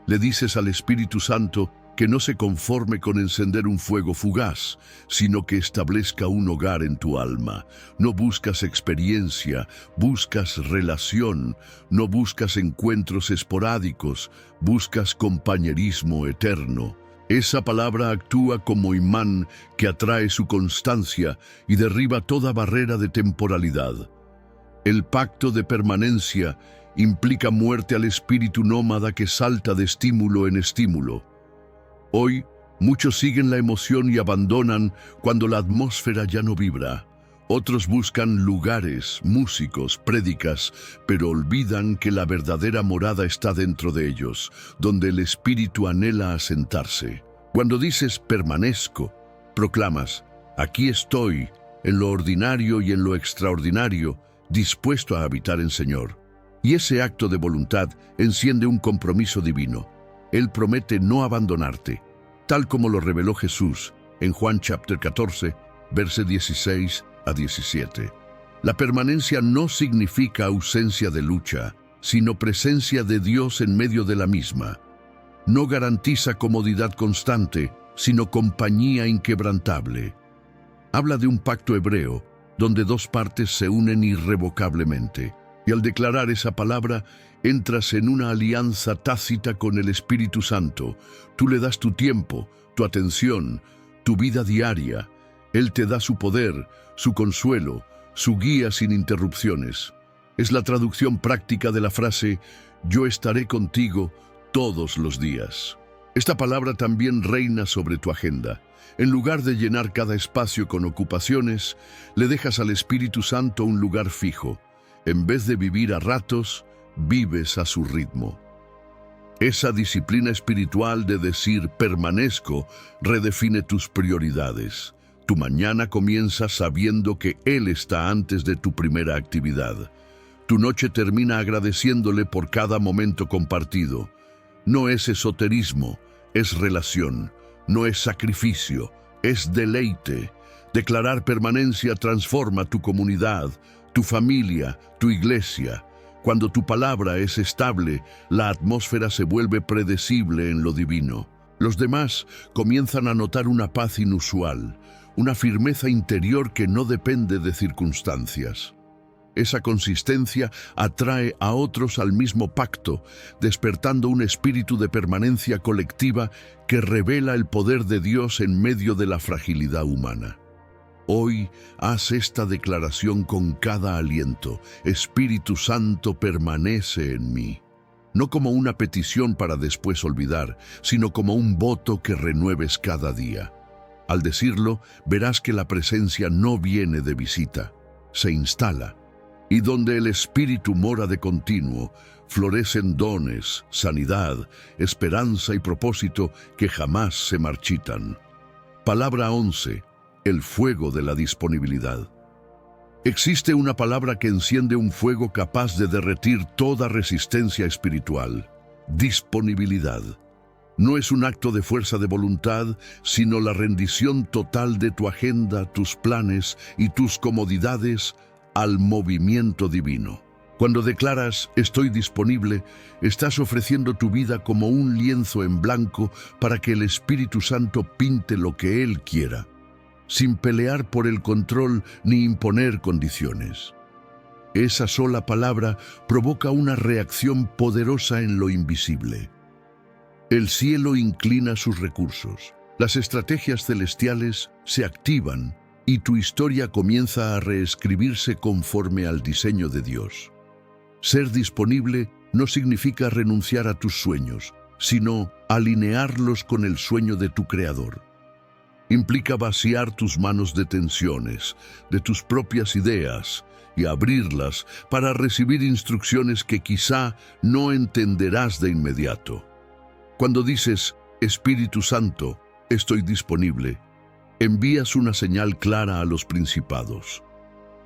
Le dices al Espíritu Santo que no se conforme con encender un fuego fugaz, sino que establezca un hogar en tu alma. No buscas experiencia, buscas relación, no buscas encuentros esporádicos, buscas compañerismo eterno. Esa palabra actúa como imán que atrae su constancia y derriba toda barrera de temporalidad. El pacto de permanencia implica muerte al espíritu nómada que salta de estímulo en estímulo. Hoy, muchos siguen la emoción y abandonan cuando la atmósfera ya no vibra. Otros buscan lugares, músicos, prédicas, pero olvidan que la verdadera morada está dentro de ellos, donde el espíritu anhela asentarse. Cuando dices permanezco, proclamas, aquí estoy, en lo ordinario y en lo extraordinario, dispuesto a habitar en Señor. Y ese acto de voluntad enciende un compromiso divino. Él promete no abandonarte, tal como lo reveló Jesús en Juan chapter 14, verse 16 a 17. La permanencia no significa ausencia de lucha, sino presencia de Dios en medio de la misma. No garantiza comodidad constante, sino compañía inquebrantable. Habla de un pacto hebreo, donde dos partes se unen irrevocablemente. Y al declarar esa palabra, entras en una alianza tácita con el Espíritu Santo. Tú le das tu tiempo, tu atención, tu vida diaria. Él te da su poder, su consuelo, su guía sin interrupciones. Es la traducción práctica de la frase, yo estaré contigo todos los días. Esta palabra también reina sobre tu agenda. En lugar de llenar cada espacio con ocupaciones, le dejas al Espíritu Santo un lugar fijo. En vez de vivir a ratos, vives a su ritmo. Esa disciplina espiritual de decir permanezco redefine tus prioridades. Tu mañana comienza sabiendo que Él está antes de tu primera actividad. Tu noche termina agradeciéndole por cada momento compartido. No es esoterismo, es relación. No es sacrificio, es deleite. Declarar permanencia transforma tu comunidad, tu familia, tu iglesia. Cuando tu palabra es estable, la atmósfera se vuelve predecible en lo divino. Los demás comienzan a notar una paz inusual, una firmeza interior que no depende de circunstancias. Esa consistencia atrae a otros al mismo pacto, despertando un espíritu de permanencia colectiva que revela el poder de Dios en medio de la fragilidad humana. Hoy haz esta declaración con cada aliento. Espíritu Santo, permanece en mí. No como una petición para después olvidar, sino como un voto que renueves cada día. Al decirlo, verás que la presencia no viene de visita, se instala. Y donde el Espíritu mora de continuo, florecen dones, sanidad, esperanza y propósito que jamás se marchitan. Palabra 11. El fuego de la disponibilidad. Existe una palabra que enciende un fuego capaz de derretir toda resistencia espiritual: disponibilidad. No es un acto de fuerza de voluntad, sino la rendición total de tu agenda, tus planes y tus comodidades al movimiento divino. Cuando declaras "estoy disponible", estás ofreciendo tu vida como un lienzo en blanco para que el Espíritu Santo pinte lo que Él quiera, sin pelear por el control ni imponer condiciones. Esa sola palabra provoca una reacción poderosa en lo invisible. El cielo inclina sus recursos, las estrategias celestiales se activan y tu historia comienza a reescribirse conforme al diseño de Dios. Ser disponible no significa renunciar a tus sueños, sino alinearlos con el sueño de tu Creador. Implica vaciar tus manos de tensiones, de tus propias ideas, y abrirlas para recibir instrucciones que quizá no entenderás de inmediato. Cuando dices "Espíritu Santo, estoy disponible", envías una señal clara a los principados.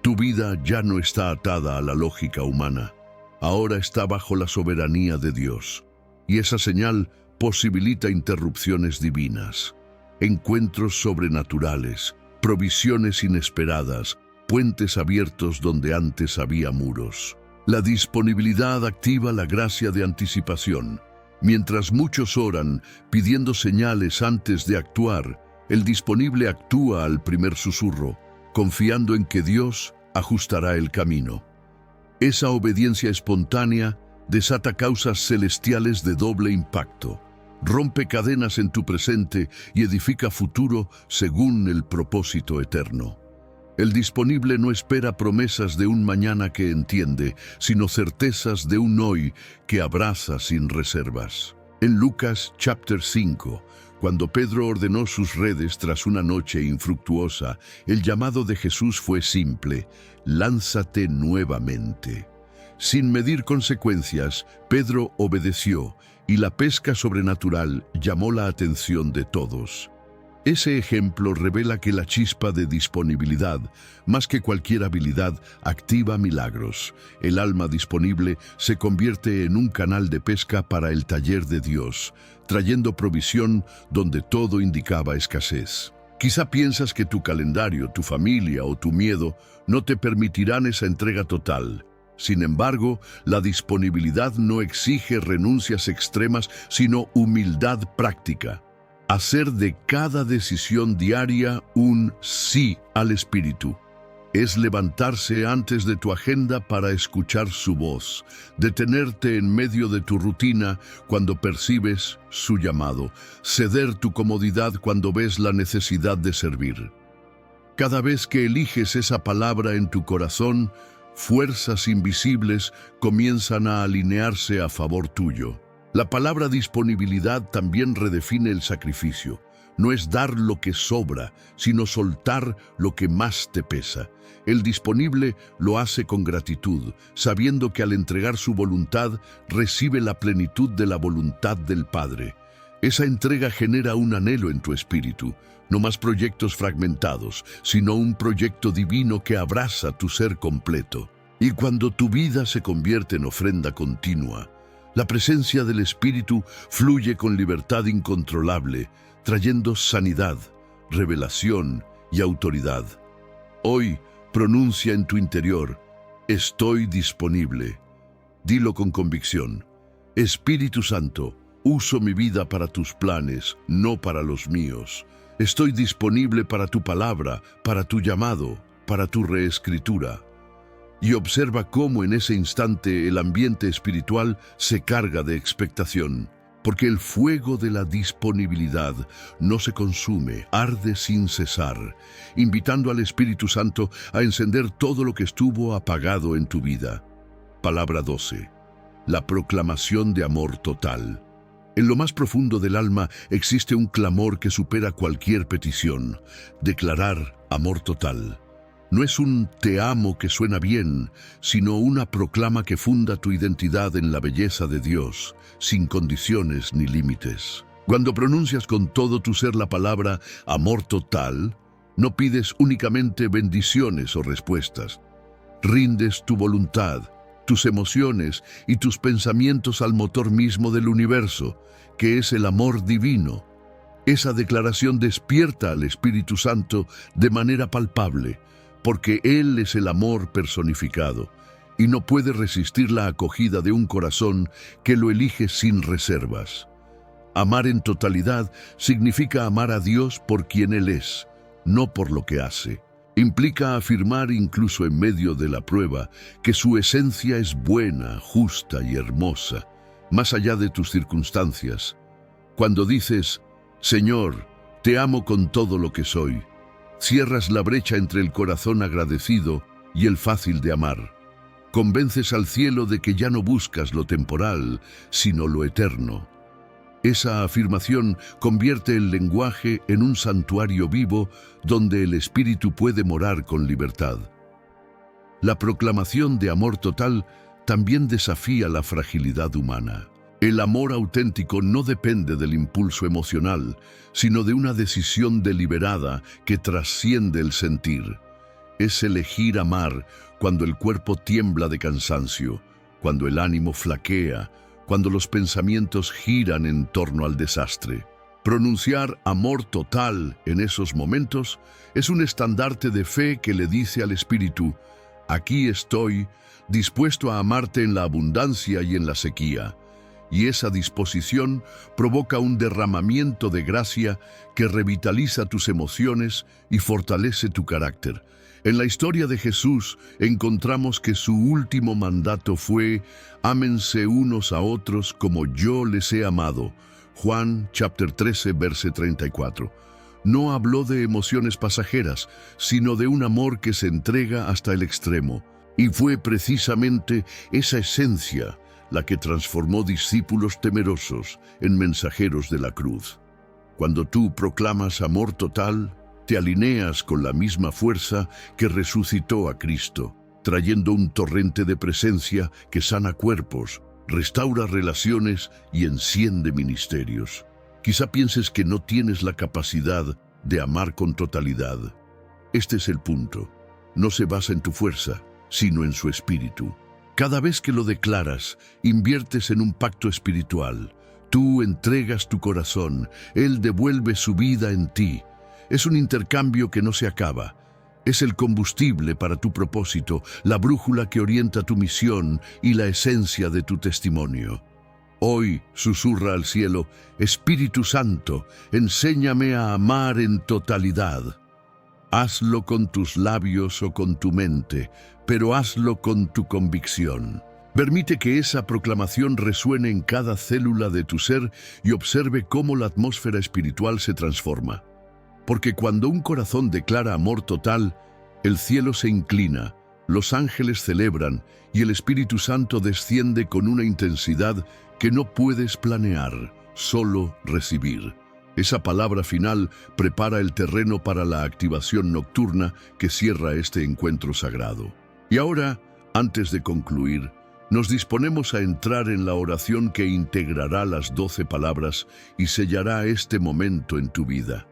Tu vida ya no está atada a la lógica humana, ahora está bajo la soberanía de Dios, y esa señal posibilita interrupciones divinas, encuentros sobrenaturales, provisiones inesperadas, puentes abiertos donde antes había muros. La disponibilidad activa la gracia de anticipación. Mientras muchos oran pidiendo señales antes de actuar, el disponible actúa al primer susurro, confiando en que Dios ajustará el camino. Esa obediencia espontánea desata causas celestiales de doble impacto. Rompe cadenas en tu presente y edifica futuro según el propósito eterno. El disponible no espera promesas de un mañana que entiende, sino certezas de un hoy que abraza sin reservas. En Lucas chapter 5, cuando Pedro ordenó sus redes tras una noche infructuosa, el llamado de Jesús fue simple: lánzate nuevamente. Sin medir consecuencias, Pedro obedeció, y la pesca sobrenatural llamó la atención de todos. Ese ejemplo revela que la chispa de disponibilidad, más que cualquier habilidad, activa milagros. El alma disponible se convierte en un canal de pesca para el taller de Dios, trayendo provisión donde todo indicaba escasez. Quizá piensas que tu calendario, tu familia o tu miedo no te permitirán esa entrega total. Sin embargo, la disponibilidad no exige renuncias extremas, sino humildad práctica. Hacer de cada decisión diaria un sí al Espíritu. Es levantarse antes de tu agenda para escuchar su voz, detenerte en medio de tu rutina cuando percibes su llamado, ceder tu comodidad cuando ves la necesidad de servir. Cada vez que eliges esa palabra en tu corazón, fuerzas invisibles comienzan a alinearse a favor tuyo. La palabra disponibilidad también redefine el sacrificio. No es dar lo que sobra, sino soltar lo que más te pesa. El disponible lo hace con gratitud, sabiendo que al entregar su voluntad, recibe la plenitud de la voluntad del Padre. Esa entrega genera un anhelo en tu espíritu, no más proyectos fragmentados, sino un proyecto divino que abraza tu ser completo. Y cuando tu vida se convierte en ofrenda continua, la presencia del Espíritu fluye con libertad incontrolable, trayendo sanidad, revelación y autoridad. Hoy, pronuncia en tu interior: estoy disponible. Dilo con convicción: Espíritu Santo, uso mi vida para tus planes, no para los míos. Estoy disponible para tu palabra, para tu llamado, para tu reescritura. Y observa cómo en ese instante el ambiente espiritual se carga de expectación, porque el fuego de la disponibilidad no se consume, arde sin cesar, invitando al Espíritu Santo a encender todo lo que estuvo apagado en tu vida. Palabra 12. La proclamación de amor total. En lo más profundo del alma existe un clamor que supera cualquier petición: declarar amor total. No es un "te amo" que suena bien, sino una proclama que funda tu identidad en la belleza de Dios, sin condiciones ni límites. Cuando pronuncias con todo tu ser la palabra amor total, no pides únicamente bendiciones o respuestas, Rindes tu voluntad, tus emociones y tus pensamientos al motor mismo del universo, que es el amor divino. Esa declaración despierta al Espíritu Santo de manera palpable, porque Él es el amor personificado, y no puede resistir la acogida de un corazón que lo elige sin reservas. Amar en totalidad significa amar a Dios por quien Él es, no por lo que hace. Implica afirmar incluso en medio de la prueba que su esencia es buena, justa y hermosa, más allá de tus circunstancias. Cuando dices, Señor, te amo con todo lo que soy, cierras la brecha entre el corazón agradecido y el fácil de amar. Convences al cielo de que ya no buscas lo temporal, sino lo eterno. Esa afirmación convierte el lenguaje en un santuario vivo donde el espíritu puede morar con libertad. La proclamación de amor total también desafía la fragilidad humana. El amor auténtico no depende del impulso emocional, sino de una decisión deliberada que trasciende el sentir. Es elegir amar cuando el cuerpo tiembla de cansancio, cuando el ánimo flaquea, cuando los pensamientos giran en torno al desastre. Pronunciar amor total en esos momentos es un estandarte de fe que le dice al espíritu, aquí estoy, dispuesto a amarte en la abundancia y en la sequía. Y esa disposición provoca un derramamiento de gracia que revitaliza tus emociones y fortalece tu carácter. En la historia de Jesús encontramos que su último mandato fue ámense unos a otros como yo les he amado. Juan chapter 13, verse 34. No habló de emociones pasajeras, sino de un amor que se entrega hasta el extremo. Y fue precisamente esa esencia la que transformó discípulos temerosos en mensajeros de la cruz. Cuando tú proclamas amor total, te alineas con la misma fuerza que resucitó a Cristo, trayendo un torrente de presencia que sana cuerpos, restaura relaciones y enciende ministerios. Quizá pienses que no tienes la capacidad de amar con totalidad. Este es el punto. No se basa en tu fuerza, sino en su espíritu. Cada vez que lo declaras, inviertes en un pacto espiritual. Tú entregas tu corazón, Él devuelve su vida en ti. Es un intercambio que no se acaba. Es el combustible para tu propósito, la brújula que orienta tu misión y la esencia de tu testimonio. Hoy susurra al cielo, Espíritu Santo, enséñame a amar en totalidad. Hazlo con tus labios o con tu mente, pero hazlo con tu convicción. Permite que esa proclamación resuene en cada célula de tu ser y observe cómo la atmósfera espiritual se transforma. Porque cuando un corazón declara amor total, el cielo se inclina, los ángeles celebran y el Espíritu Santo desciende con una intensidad que no puedes planear, solo recibir. Esa palabra final prepara el terreno para la activación nocturna que cierra este encuentro sagrado. Y ahora, antes de concluir, nos disponemos a entrar en la oración que integrará las 12 palabras y sellará este momento en tu vida.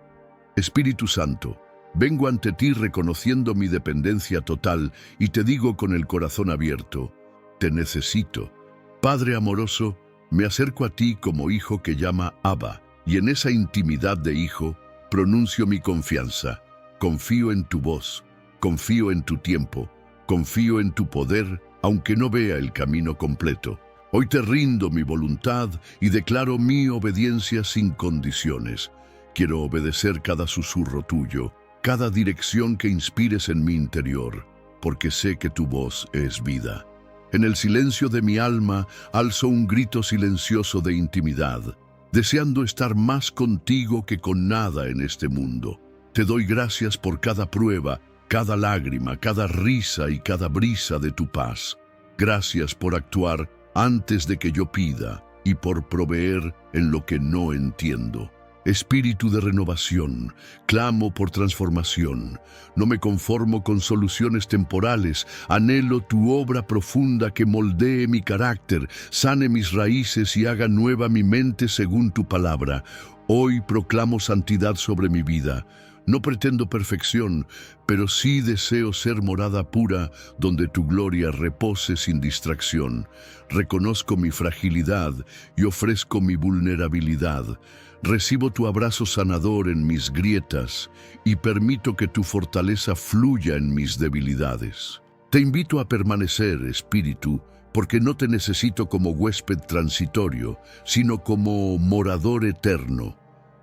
Espíritu Santo, vengo ante ti reconociendo mi dependencia total y te digo con el corazón abierto, te necesito. Padre amoroso, me acerco a ti como hijo que llama Abba, y en esa intimidad de hijo pronuncio mi confianza. Confío en tu voz, confío en tu tiempo, confío en tu poder, aunque no vea el camino completo. Hoy te rindo mi voluntad y declaro mi obediencia sin condiciones. Quiero obedecer cada susurro tuyo, cada dirección que inspires en mi interior, porque sé que tu voz es vida. En el silencio de mi alma alzo un grito silencioso de intimidad, deseando estar más contigo que con nada en este mundo. Te doy gracias por cada prueba, cada lágrima, cada risa y cada brisa de tu paz. Gracias por actuar antes de que yo pida y por proveer en lo que no entiendo. Espíritu de renovación, clamo por transformación. No me conformo con soluciones temporales. Anhelo tu obra profunda que moldee mi carácter, sane mis raíces y haga nueva mi mente según tu palabra. Hoy proclamo santidad sobre mi vida. No pretendo perfección, pero sí deseo ser morada pura donde tu gloria repose sin distracción. Reconozco mi fragilidad y ofrezco mi vulnerabilidad. Recibo tu abrazo sanador en mis grietas y permito que tu fortaleza fluya en mis debilidades. Te invito a permanecer, Espíritu, porque no te necesito como huésped transitorio, sino como morador eterno.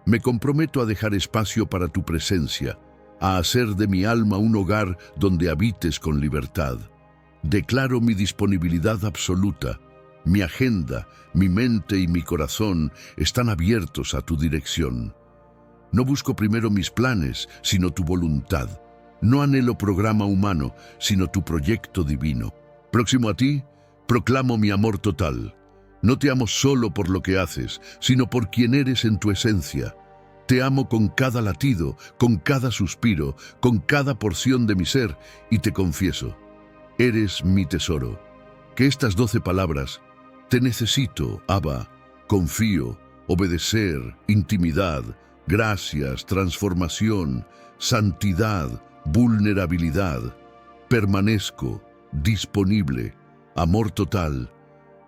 Me comprometo a dejar espacio para tu presencia, a hacer de mi alma un hogar donde habites con libertad. Declaro mi disponibilidad absoluta. Mi agenda, mi mente y mi corazón están abiertos a tu dirección. No busco primero mis planes, sino tu voluntad. No anhelo programa humano, sino tu proyecto divino. Próximo a ti, proclamo mi amor total. No te amo solo por lo que haces, sino por quien eres en tu esencia. Te amo con cada latido, con cada suspiro, con cada porción de mi ser, y te confieso, eres mi tesoro. Que estas 12 palabras, te necesito, Abba, confío, obedecer, intimidad, gracias, transformación, santidad, vulnerabilidad, permanezco, disponible, amor total,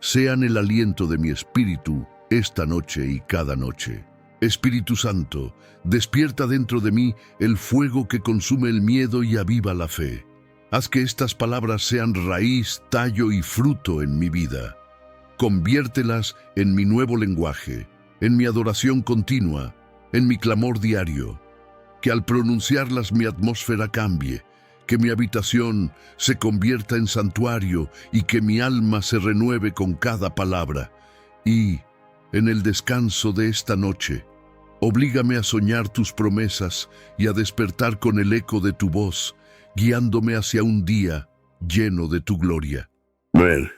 sean el aliento de mi espíritu esta noche y cada noche. Espíritu Santo, despierta dentro de mí el fuego que consume el miedo y aviva la fe. Haz que estas palabras sean raíz, tallo y fruto en mi vida. Conviértelas en mi nuevo lenguaje, en mi adoración continua, en mi clamor diario. Que al pronunciarlas mi atmósfera cambie, que mi habitación se convierta en santuario y que mi alma se renueve con cada palabra. Y, en el descanso de esta noche, oblígame a soñar tus promesas y a despertar con el eco de tu voz, guiándome hacia un día lleno de tu gloria. Amén.